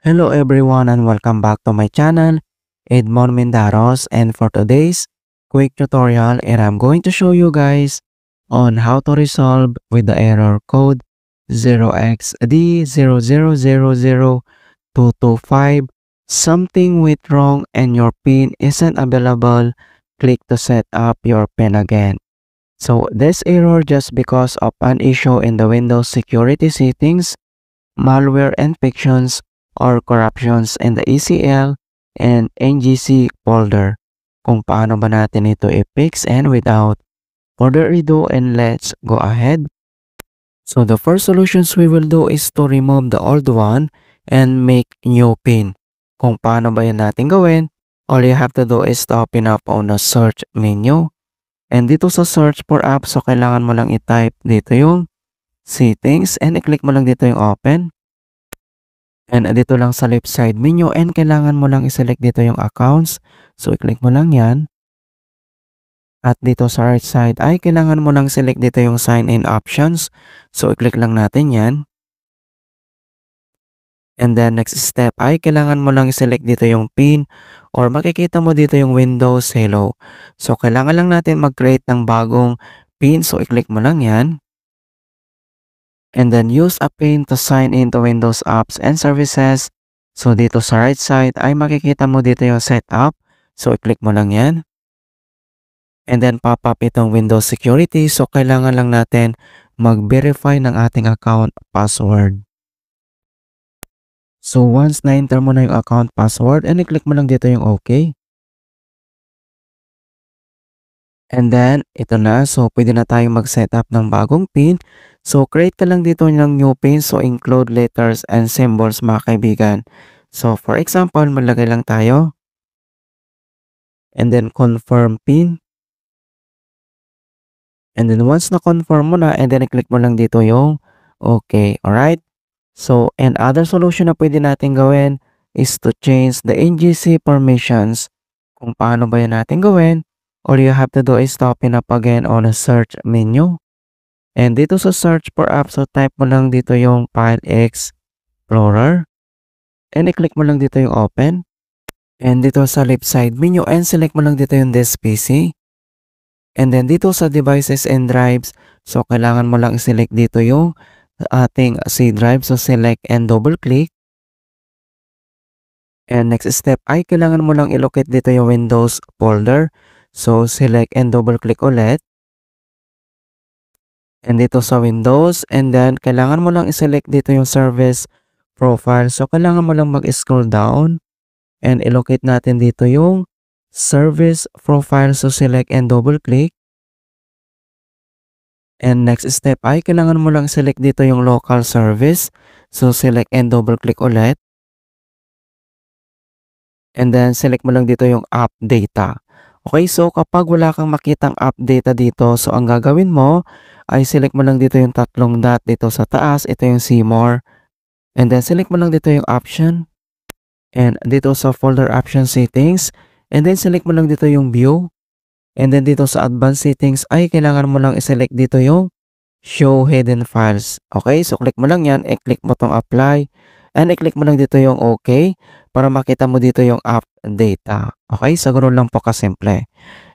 Hello everyone and welcome back to my channel, Edmond Mendaros, and for today's quick tutorial I'm going to show you guys on how to resolve with the error code 0xD0000225. Something went wrong and your pin isn't available. Click to set up your pin again. So this error just because of an issue in the Windows security settings, malware infections, or corruptions in the ECL and NGC folder. Kung paano ba natin ito i-fix, and without further ado, and let's go ahead. So the first solutions we will do is to remove the old one and make new pin. Kung paano ba yan natin gawin, all you have to do is to open up on the search menu. And dito sa search for apps, so kailangan mo lang i-type dito yung settings and i-click mo lang dito yung open. And dito lang sa left side menu and kailangan mo lang i-select dito yung accounts. So i-click mo lang yan. At dito sa right side ay kailangan mo lang select dito yung sign in options. So i-click lang natin yan. And then next step ay kailangan mo lang i-select dito yung pin or makikita mo dito yung Windows Hello. So kailangan lang natin mag-create ng bagong pin. So i-click mo lang yan. And then use a pin to sign in to Windows apps and services. So dito sa right side ay makikita mo dito yung setup. So i-click mo lang yan. And then pop up itong Windows security. So kailangan lang natin mag-verify ng ating account password. So once na-enter mo na yung account password and i-click mo lang dito yung OK. And then, ito na. So, pwede na tayong mag-setup ng bagong pin. So, create ka lang dito ng new pin. So, include letters and symbols mga kaibigan. So, for example, maglagay lang tayo. And then, confirm pin. And then, once na-confirm mo na, and then, i-click mo lang dito yung okay. Alright? So, and other solution na pwede natin gawin is to change the NGC permissions. Kung paano ba yan natin gawin? All you have to do is to open up again on a search menu. And dito sa search for apps, so type mo lang dito yung File Explorer. And i-click mo lang dito yung open. And dito sa left side menu, and select mo lang dito yung this PC. And then dito sa devices and drives, so kailangan mo lang i-select dito yung ating C drive. So select and double click. And next step ay kailangan mo lang i-locate dito yung Windows folder. So, select and double click ulit. And dito sa Windows. And then, kailangan mo lang i-select dito yung service profile. So, kailangan mo lang mag-scroll down. And i-locate natin dito yung service profile. So, select and double click. And next step ay kailangan mo lang select dito yung local service. So, select and double click ulit. And then, select mo lang dito yung app data. Okay, so kapag wala kang makitang app data dito, so ang gagawin mo ay select mo lang dito yung tatlong dot dito sa taas. Ito yung see more. And then select mo lang dito yung option. And dito sa folder option settings. And then select mo lang dito yung view. And then dito sa advanced settings ay kailangan mo lang i-select dito yung show hidden files. Okay, so click mo lang yan. I-click mo tong apply. And i-click mo lang dito yung okay para makita mo dito yung app data. Okay, so ganoon lang po kasimple.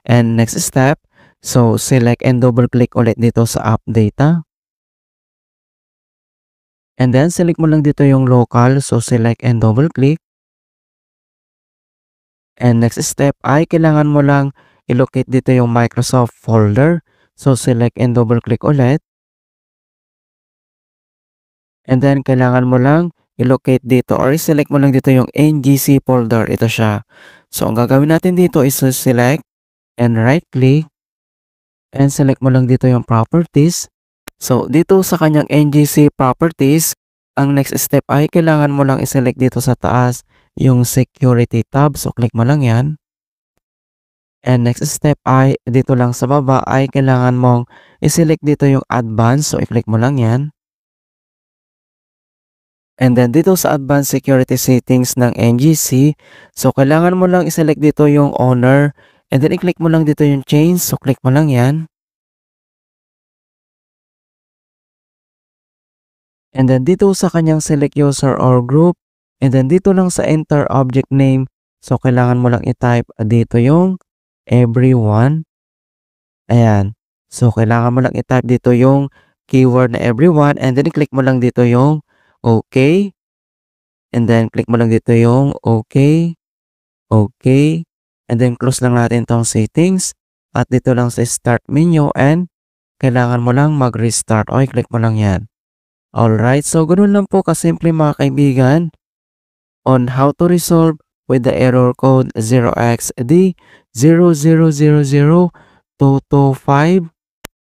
And next step, so select and double click ulit dito sa app data. And then select mo lang dito yung local, so select and double click. And next step ay kailangan mo lang i-locate dito yung Microsoft folder. So select and double click ulit. And then kailangan mo lang i-locate dito or i-select mo lang dito yung NGC folder. Ito siya. So ang gagawin natin dito is to select and right click. And select mo lang dito yung properties. So dito sa kanyang NGC properties, ang next step ay kailangan mo lang i-select dito sa taas yung security tab. So click mo lang yan. And next step ay dito lang sa baba ay kailangan mong i-select dito yung advanced. So i-click mo lang yan. And then dito sa advanced security settings ng NGC, so kailangan mo lang i-select dito yung owner. And then i-click mo lang dito yung change. So click mo lang yan. And then dito sa kanyang select user or group, And then dito lang sa enter object name, so kailangan mo lang i-type dito yung everyone. Ayan. So kailangan mo lang i-type dito yung keyword na everyone and then i-click mo lang dito yung okay. And then click mo lang dito yung okay. Okay. And then close lang natin tong settings. At dito lang sa start menu and kailangan mo lang mag-restart. Okay, click mo lang yan. Alright, so ganun lang po kasimple mga kaibigan on how to resolve with the error code 0xD0000225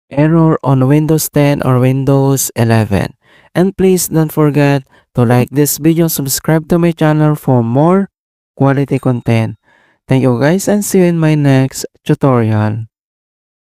error on Windows 10 or Windows 11. And please don't forget to like this video, subscribe to my channel for more quality content. Thank you guys and see you in my next tutorial.